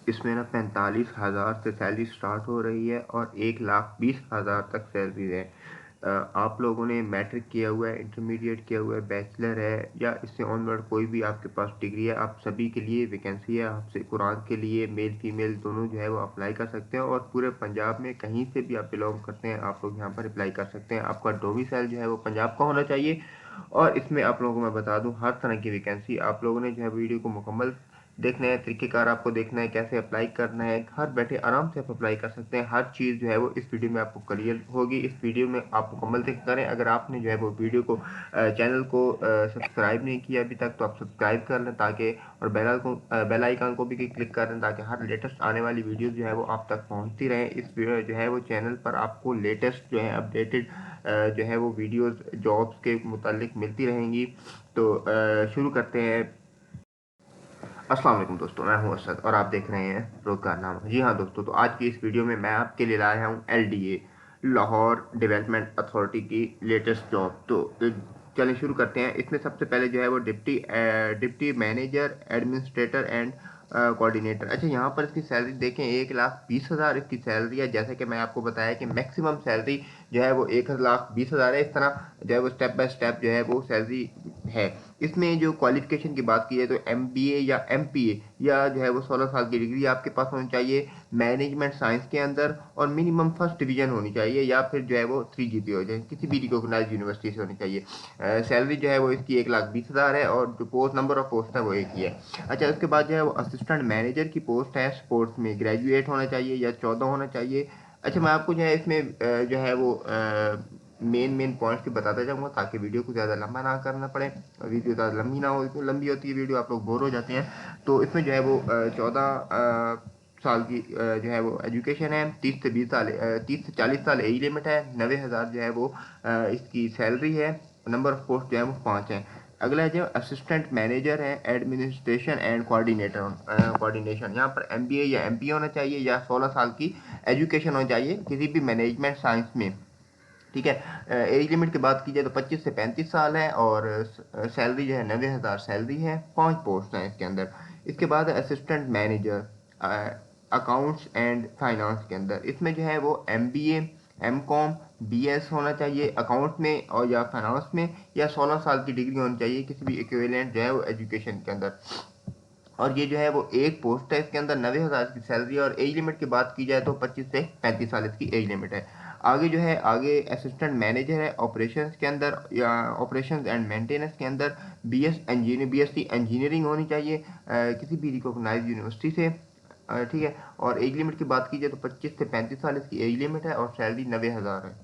इसमें ना 45,000 से सैलरी स्टार्ट हो रही है और 1,20,000 तक सैलरी है। आप लोगों ने मैट्रिक किया हुआ है, इंटरमीडिएट किया हुआ है, बैचलर है या इससे ऑनवर्ड कोई भी आपके पास डिग्री है, आप सभी के लिए वैकेंसी है। आपसे कुरान के लिए मेल फीमेल दोनों जो है वो अप्लाई कर सकते हैं और पूरे पंजाब में कहीं से भी आप बिलोंग करते हैं आप लोग यहाँ पर अप्लाई कर सकते हैं। आपका डोमिसाइल जो है वो पंजाब का होना चाहिए। और इसमें आप लोगों को मैं बता दूं, हर तरह की वैकेंसी आप लोगों ने जो है वीडियो को मुकम्मल देखना है, तरीक़ेकार आपको देखना है, कैसे अप्लाई करना है। घर बैठे आराम से आप अप्लाई कर सकते हैं। हर चीज़ जो है वो इस वीडियो में आपको क्लियर होगी। इस वीडियो में आप मुकम्मल देख करें। अगर आपने जो है वो वीडियो को चैनल को सब्सक्राइब नहीं किया अभी तक तो आप सब्सक्राइब कर लें, ताकि और बेल आइकन को भी क्लिक कर लें, ताकि हर लेटेस्ट आने वाली वीडियो जो है वो आप तक पहुँचती रहे। इस जो है वो चैनल पर आपको लेटेस्ट जो है अपडेटेड जो है वो वीडियोस जॉब्स के मुतालिक मिलती रहेंगी। तो शुरू करते हैं। अस्सलाम वालेकुम दोस्तों, मैं हूं असद और आप देख रहे हैं रोजगारनामा। जी हाँ दोस्तों, तो आज की इस वीडियो में मैं आपके लिए लाया हूं LDA लाहौर डेवलपमेंट अथॉरिटी की लेटेस्ट जॉब। तो चलिए शुरू करते हैं। इसमें सबसे पहले जो है वो deputy manager administrator and coordinator. अच्छा, यहाँ पर इसकी सैलरी देखें, 1,20,000 इसकी सैलरी है। जैसे कि मैं आपको बताया कि मैक्सिमम सैलरी जो है वो 1,20,000 है। इस तरह जो है वो स्टेप बाय स्टेप जो है वो सैलरी है। इसमें जो क्वालिफिकेशन की बात की जाए तो MBA या MPA या जो है वो 16 साल की डिग्री आपके पास होनी चाहिए मैनेजमेंट साइंस के अंदर, और मिनिमम फर्स्ट डिवीजन होनी चाहिए, या फिर जो है वो 3GPA हो जाए, किसी भी रिकॉग्नाइज यूनिवर्सिटी से होनी चाहिए। सैलरी जो है वो इसकी 1,20,000 है और जो पोस्ट नंबर ऑफ पोस्ट है वो एक ही है। अच्छा, उसके बाद जो है वो असिस्टेंट मैनेजर की पोस्ट है। स्पोर्ट्स में ग्रेजुएट होना चाहिए या 14 होना चाहिए। अच्छा, मैं आपको जो है इसमें जो है वो मेन पॉइंट्स भी बताता जाऊंगा, ताकि वीडियो को ज़्यादा लंबा ना करना पड़े। वीडियो ज़्यादा लंबी ना हो, इतनी लंबी होती है वीडियो आप लोग बोर हो जाते हैं। तो इसमें जो है वो 14 साल की जो है वो एजुकेशन है। 30 से 40 साल एज लिमिट है। 90,000 जो है वो इसकी सैलरी है। नंबर ऑफ पोस्ट जो है वो 5 है। अगला जो असिस्टेंट मैनेजर है एडमिनिस्ट्रेशन एंड कोऑर्डिनेशन। यहाँ पर MBA या MPA होना चाहिए या 16 साल की एजुकेशन होनी चाहिए किसी भी मैनेजमेंट साइंस में। ठीक है। एज लिमिट की बात की जाए तो 25 से 35 साल है और सैलरी जो है 90,000 सैलरी है। 5 पोस्ट हैं इसके अंदर। इसके बाद assistant manager accounts and finance के अंदर। इसमें जो है वो MBA MCOM BS होना चाहिए अकाउंट में और या फाइनेंस में, या 16 साल की डिग्री होनी चाहिए किसी भी इक्विवेलेंट जो है वो एजुकेशन के अंदर। और ये जो है वो एक पोस्ट है। इसके अंदर 90,000 की सैलरी है और एज लिमिट की बात की जाए तो 25 से 35 साल इसकी एज लिमिट है। आगे जो है आगे असिस्टेंट मैनेजर है ऑपरेशंस के अंदर या ऑपरेशंस एंड मेंटेनेंस के अंदर। BSc इंजीनियरिंग होनी चाहिए किसी भी रिकॉग्नाइज यूनिवर्सिटी से। ठीक है। और एज लिमिट की बात की जाए तो 25 से 35 साल इसकी एज लिमिट है और सैलरी 90,000 है।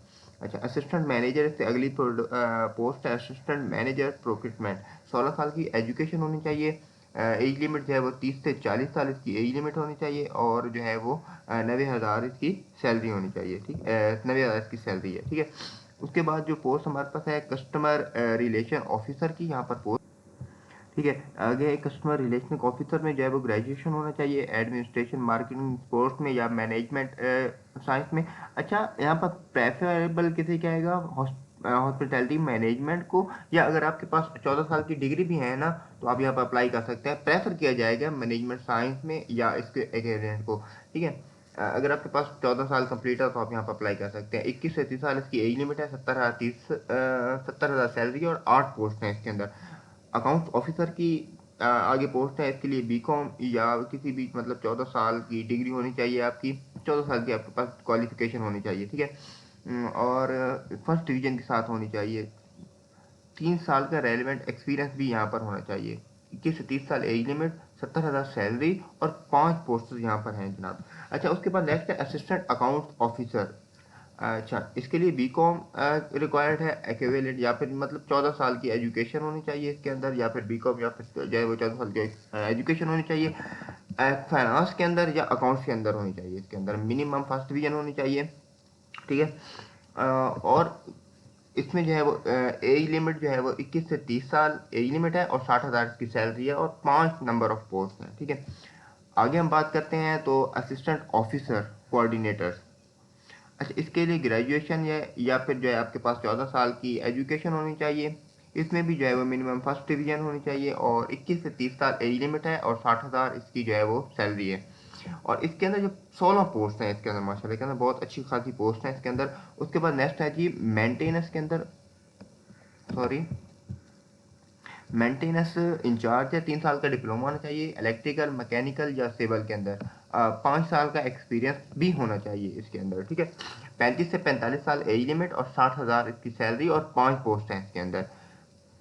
अच्छा, असिस्टेंट मैनेजर से अगली पोस्ट है असिस्टेंट मैनेजर प्रोक्यूटमेंट। 16 साल की एजुकेशन होनी चाहिए। एज लिमिट जो है वो 30 से 40 साल इसकी एज लिमिट होनी चाहिए और जो है वो 90,000 इसकी सैलरी होनी चाहिए। ठीक, 90,000 इसकी सैलरी है। ठीक है। उसके बाद जो पोस्ट हमारे पास है कस्टमर रिलेशन ऑफिसर की, यहाँ पर पोस्ट। ठीक है। आगे कस्टमर रिलेशन ऑफिसर में जो है वो ग्रेजुएशन होना चाहिए एडमिनिस्ट्रेशन मार्केटिंग स्पोर्ट्स में या मैनेजमेंट साइंस में। अच्छा, यहाँ पर प्रेफरेबल किसे क्या आएगा, हॉस्पिटैलिटी मैनेजमेंट को, या अगर आपके पास 14 साल की डिग्री भी है ना तो आप यहाँ पर अप्लाई कर सकते हैं। प्रेफर किया जाएगा मैनेजमेंट साइंस में या इसके एकेडेंट को। ठीक है। अगर आपके पास 14 साल कंप्लीट है तो आप यहाँ पर अप्लाई कर सकते हैं। 21 से 30 साल इसकी एज लिमिट है। 70,000 सैलरी और 8 पोस्ट हैं इसके अंदर। अकाउंट ऑफिसर की आगे पोस्ट है। इसके लिए BCom या किसी भी मतलब 14 साल की डिग्री होनी चाहिए आपकी। 14 साल की आपके पास क्वालिफिकेशन होनी चाहिए। ठीक है। और फर्स्ट डिवीजन के साथ होनी चाहिए। 3 साल का रेलिवेंट एक्सपीरियंस भी यहाँ पर होना चाहिए। 21 से 30 साल एज लिमिट, 70,000 सैलरी और 5 पोस्ट यहाँ पर हैं जनाब। अच्छा, उसके बाद नेक्स्ट है असिस्टेंट अकाउंट ऑफिसर। अच्छा, इसके लिए BCom रिक्वायर्ड है एक्विवेलेंट, या फिर मतलब 14 साल की एजुकेशन होनी चाहिए इसके अंदर, या फिर BCom या फिर जो है वो 14 साल की एजुकेशन होनी चाहिए। फाइनेंस के अंदर या अकाउंट्स के अंदर होनी चाहिए। इसके अंदर मिनिमम फर्स्ट डिवीजन होनी चाहिए। ठीक है। और इसमें जो है वो एज लिमिट जो है वो 21 से 30 साल एज लिमिट है और 60,000 की सैलरी है और 5 नंबर ऑफ पोस्ट हैं। ठीक है। आगे हम बात करते हैं तो असिस्टेंट ऑफिसर कोऑर्डिनेटर। अच्छा, इसके लिए ग्रेजुएशन या फिर जो है आपके पास 14 साल की एजुकेशन होनी चाहिए। इसमें भी जो है वो मिनिमम फर्स्ट डिवीजन होनी चाहिए और 21 से 30 साल एज लिमिट है और 60,000 इसकी जो है वो सैलरी है। और इसके अंदर जो 16 पोस्ट हैं इसके अंदर, माशाल्लाह के अंदर बहुत अच्छी खासी पोस्ट हैं इसके अंदर। उसके बाद नेक्स्ट है जी मेंटेनेंस के अंदर, सॉरी, मेंटेनेंस इंचार्ज है, 3 साल का डिप्लोमा होना चाहिए, इलेक्ट्रिकल मैकेनिकल या सिविल के अंदर 5 साल का एक्सपीरियंस भी होना चाहिए इसके अंदर, ठीक है। 35 से 45 साल एज लिमिट और 60,000 इसकी सैलरी और 5 पोस्ट हैं इसके अंदर।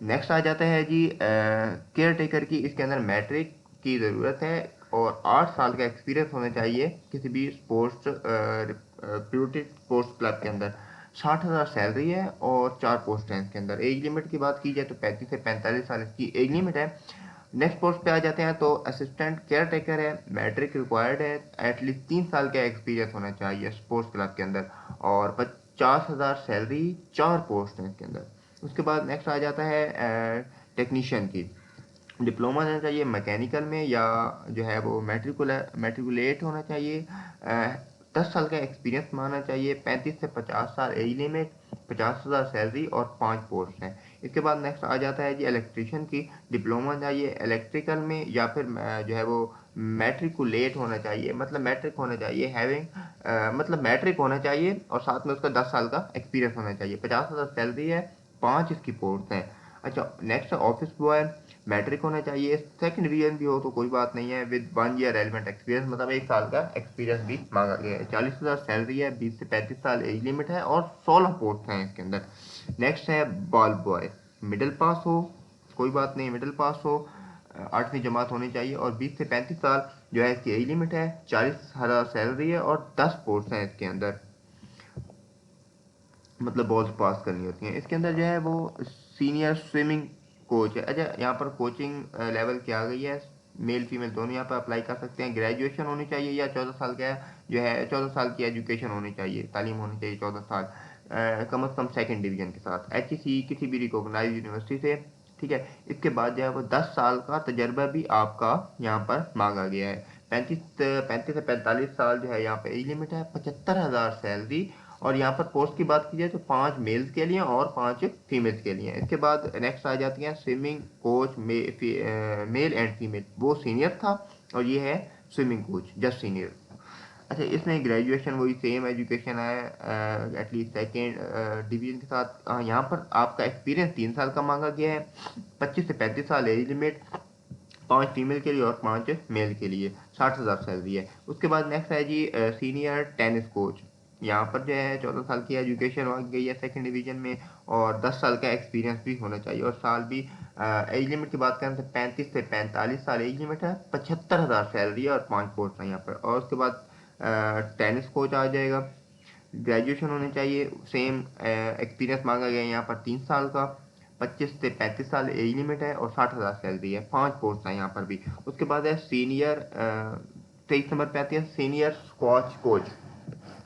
नेक्स्ट आ जाता है जी केयर टेकर की, इसके अंदर मैट्रिक की ज़रूरत है और 8 साल का एक्सपीरियंस होना चाहिए किसी भी स्पोर्ट्स प्यूरिटी स्पोर्ट्स क्लब के अंदर। 60,000 सैलरी है और 4 पोस्ट हैं इसके अंदर। एज लिमिट की बात की जाए तो 35 से 45 साल इसकी एज लिमिट है। नेक्स्ट पोस्ट पे आ जाते हैं तो असिस्टेंट केयर टेकर है, मैट्रिक रिक्वायर्ड है, एटलीस्ट 3 साल का एक्सपीरियंस होना चाहिए स्पोर्ट्स क्लब के अंदर और 50,000 सैलरी, 4 पोस्ट हैं इसके अंदर। उसके बाद नेक्स्ट आ जाता है टेक्नीशियन की, डिप्लोमा होना चाहिए मैकेनिकल में या जो है वो मैट्रिकुलेट होना चाहिए, 10 साल का एक्सपीरियंस माना चाहिए, 35 से 50 साल एज लिमिट, 50,000 सैलरी और 5 पोस्ट हैं। इसके बाद नेक्स्ट आ जाता है जी इलेक्ट्रीशियन की, डिप्लोमा चाहिए इलेक्ट्रिकल में या फिर जो है वो मैट्रिकुलेट होना चाहिए, मतलब मैट्रिक होना चाहिए, मतलब मैट्रिक होना चाहिए और साथ में उसका 10 साल का एक्सपीरियंस होना चाहिए। 50,000 सैलरी है, 5 इसकी पोस्ट हैं। अच्छा नेक्स्ट ऑफिस बॉय, मैट्रिक होना चाहिए, सेकंड डिवीजन भी हो तो कोई बात नहीं है, विद 1 ईयर रेलिवेंट एक्सपीरियंस, मतलब 1 साल का एक्सपीरियंस भी मांगा गया है। 40,000 सैलरी है, 20 से 35 साल एज लिमिट है और 16 पोस्ट हैं इसके अंदर। नेक्स्ट है बॉल बॉय, मिडिल पास हो, कोई बात नहीं, मिडिल पास हो, 8वीं जमात होनी चाहिए और 20 से 35 साल जो है इसकी एज लिमिट है, 40,000 सैलरी है और 10 पोस्ट हैं इसके अंदर, मतलब बॉल्स पास करनी होती हैं इसके अंदर। जो है वो सीनियर स्विमिंग कोच है। अच्छा यहाँ पर कोचिंग लेवल क्या आ गई है, मेल फीमेल दोनों यहाँ पर अप्लाई कर सकते हैं। ग्रेजुएशन होनी चाहिए या 14 साल का जो है 14 साल की एजुकेशन होनी चाहिए, तालीम होनी चाहिए 14 साल, कम से कम सेकंड डिवीजन के साथ, HEC किसी भी रिकॉग्नाइज यूनिवर्सिटी से, ठीक है। इसके बाद जो है वो 10 साल का तजर्बा भी आपका यहाँ पर मांगा गया है। 35 से 45 साल जो है यहाँ पे एज लिमिट है, 75,000 सैलरी और यहाँ पर पोस्ट की बात की जाए तो 5 मेल्स के लिए और 5 फीमेल्स के लिए। इसके बाद नेक्स्ट आ जाती हैं swimming coach, male and female, वो सीनियर था और ये है स्विमिंग कोच जस्ट सीनियर। अच्छा इसमें ग्रेजुएशन वही सेम एजुकेशन है एटलीस्ट सेकेंड डिवीजन के साथ। यहाँ पर आपका एक्सपीरियंस 3 साल का मांगा गया है। 25 से 35 साल एज लिमिट, 5 फीमेल के लिए और 5 मेल के लिए, 60,000 सैलरी है। उसके बाद नेक्स्ट है जी सीनियर टेनिस कोच, यहाँ पर जो है 14 साल की एजुकेशन मांगी गई है सेकंड डिवीजन में और 10 साल का एक्सपीरियंस भी होना चाहिए और साल भी। एज लिमिट की बात करें तो 35 से 45 साल एज लिमिट है, 75,000 सैलरी है और 5 पोस्ट है यहाँ पर। और उसके बाद टेनिस कोच आ जाएगा, ग्रेजुएशन होनी चाहिए, सेम एक्सपीरियंस मांगा गया है यहाँ पर 3 साल का, 25 से 35 साल एज लिमिट है और 60,000 सैलरी है, 5 पोस्ट है यहाँ पर भी। उसके बाद है सीनियर 23 नंबर पे आती है सीनियर स्क्वॉश कोच,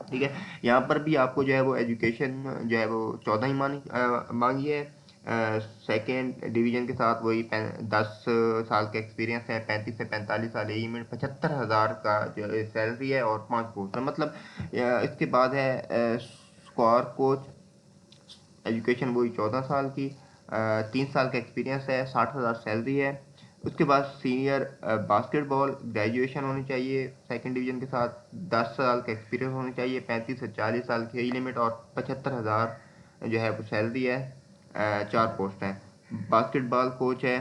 ठीक है। यहाँ पर भी आपको जो है वो एजुकेशन जो है वो 14 ही मांगी है, सेकेंड डिवीजन के साथ वही 10 साल का एक्सपीरियंस है, 35 से 45 साल एज में, 75,000 का जो सैलरी है और 5 पोस्ट है, मतलब इसके बाद है स्क्वायर कोच, एजुकेशन वही 14 साल की, 3 साल का एक्सपीरियंस है, 60,000 सैलरी है। उसके बाद सीनियर बास्केटबॉल, ग्रेजुएशन होनी चाहिए सेकंड डिवीजन के साथ, 10 साल का एक्सपीरियंस होनी चाहिए, 35 से 40 साल की एज लिमिट और 75,000 जो है वो सैलरी है, 4 पोस्ट हैं। बास्केटबॉल कोच है,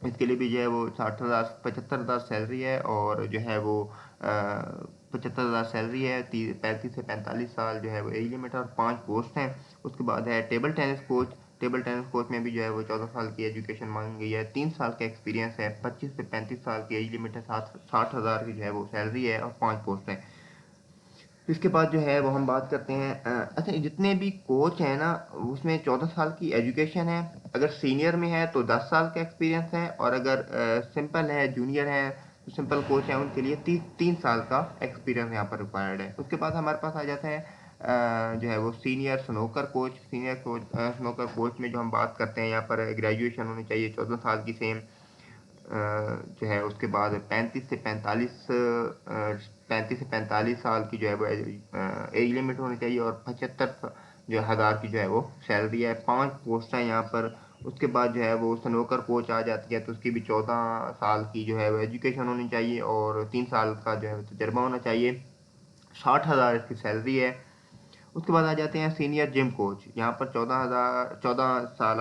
इसके लिए भी जो है वो 75,000 सैलरी है और जो है वो 75,000 सैलरी है, 35 से 45 साल जो है वो एज लिमिट है और 5 पोस्ट हैं। उसके बाद है table tennis coach, table tennis coach में भी जो है वो 14 साल की एजुकेशन मांगी गई है, 3 साल का एक्सपीरियंस है, 25 से 35 साल की एज लिमिट है, 60,000 की जो है वो सैलरी है और 5 पोस्ट हैं। इसके बाद जो है वो हम बात करते हैं अच्छा जितने भी कोच हैं ना उसमें 14 साल की एजुकेशन है, अगर सीनियर में है तो 10 साल का एक्सपीरियंस है और अगर सिंपल है जूनियर है तो सिंपल कोच है उनके लिए 3 साल का एक्सपीरियंस यहाँ पर रिक्वायर्ड है। उसके बाद हमारे पास आ जाता है जो है वो senior snooker coach, senior coach snooker coach में जो हम बात करते हैं यहाँ पर ग्रेजुएशन होनी चाहिए 14 साल की सेम, जो है उसके बाद 35 से 45 साल की जो है वो एज लिमिट होनी चाहिए और 75 जो हज़ार की जो है वो सैलरी है, 5 पोस्ट हैं यहाँ पर। उसके बाद जो है वो स्नोकर कोच आ जाती है, तो उसकी भी 14 साल की जो है वो एजुकेशन होनी चाहिए और 3 साल का जो है तजर्बा होना चाहिए। 60,000 इसकी सैलरी है। उसके बाद आ जाते हैं सीनियर जिम कोच। यहाँ पर 14 साल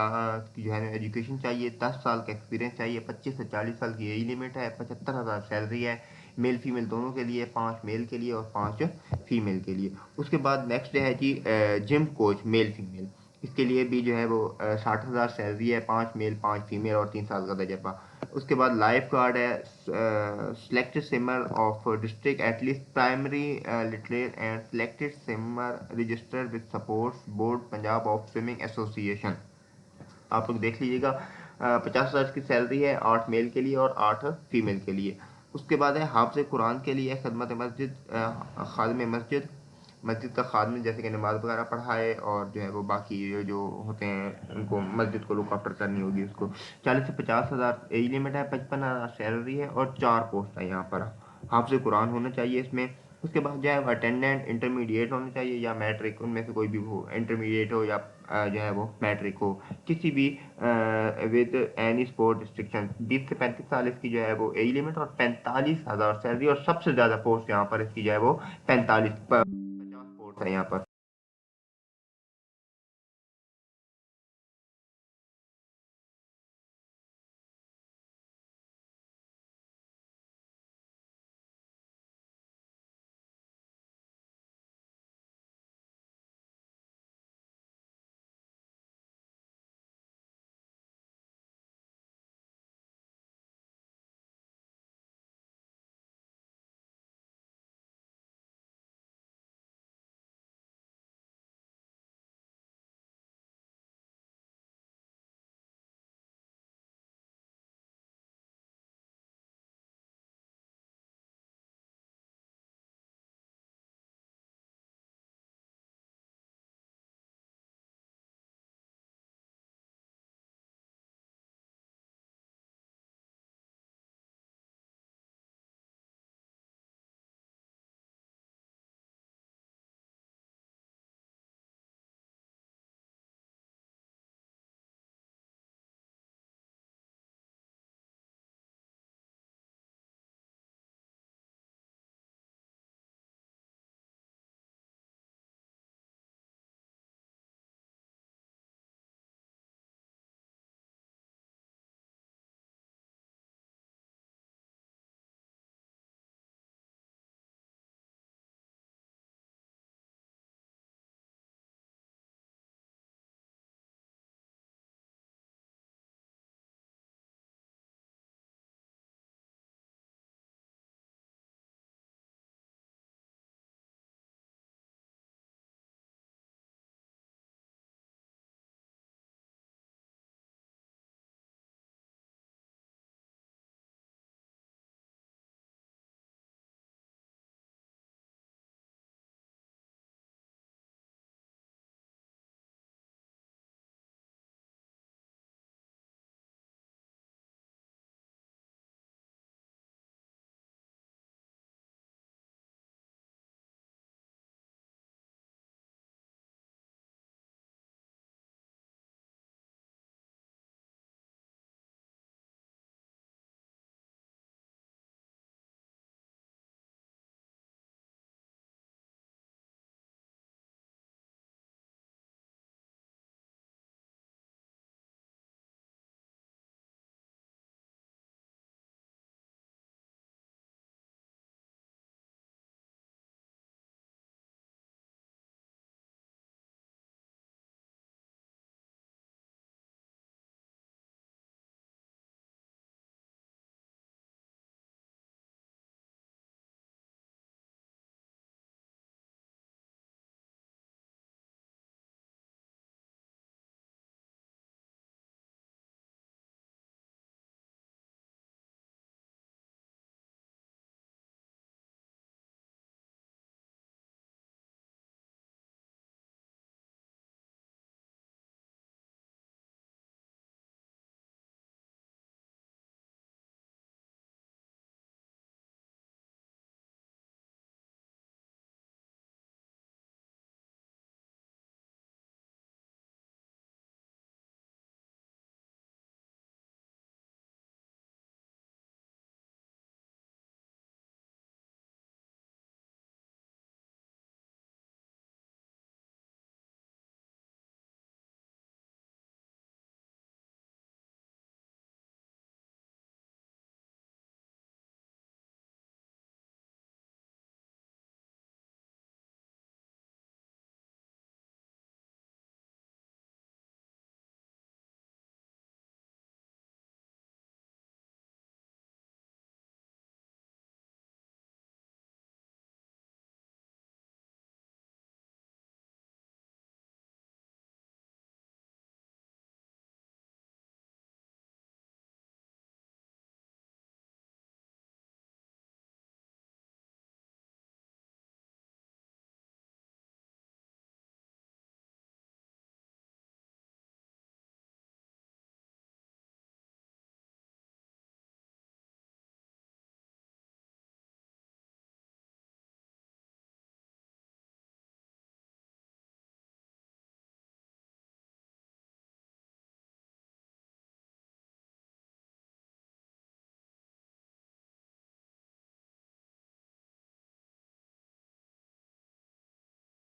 की जो है एजुकेशन चाहिए, 10 साल का एक्सपीरियंस चाहिए, 25 से 40 साल की एज लिमिट है, 75,000 सैलरी है। मेल फीमेल दोनों के लिए, 5 मेल के लिए और 5 फीमेल के लिए। उसके बाद नेक्स्ट है जी जिम कोच मेल फीमेल। इसके लिए भी जो है वो 60,000 सैलरी है, 5 मेल 5 फीमेल और 3 साल का तजर्बा। उसके बाद लाइफ गार्ड है, selected swimmer of district at least primary literate and selected swimmer registered with supports board Punjab of swimming association। आप लोग देख लीजिएगा। 50,000 की सैलरी है, 8 मेल के लिए और 8 फीमेल के लिए। उसके बाद है हाफिज कुरान के लिए खदमत मस्जिद, खादिम मस्जिद, मस्जिद का खादम, जैसे कि नमाज वगैरह पढ़ाए और जो है वो बाकी जो होते हैं उनको मस्जिद को लुक आफ्टर करनी होगी उसको। 40 से 50,000 एज लिमिट है, 55,000 सैलरी है और 4 पोस्ट है यहाँ पर। हाफिज कुरान होना चाहिए इसमें। उसके बाद जो है वो अटेंडेंट इंटरमीडिएट होना चाहिए या मैट्रिक, उनमें से कोई भी हो, इंटरमीडिएट हो या जो है वो मैट्रिक हो, किसी भी विद एनी स्पोर्ट रिस्ट्रिक्शन। 20 से 35 साल इसकी जो है वो एज लिमिट और 45,000 सैलरी और सबसे ज़्यादा पोस्ट यहाँ पर इसकी जो है वो 50 पोस्ट है यहाँ पर।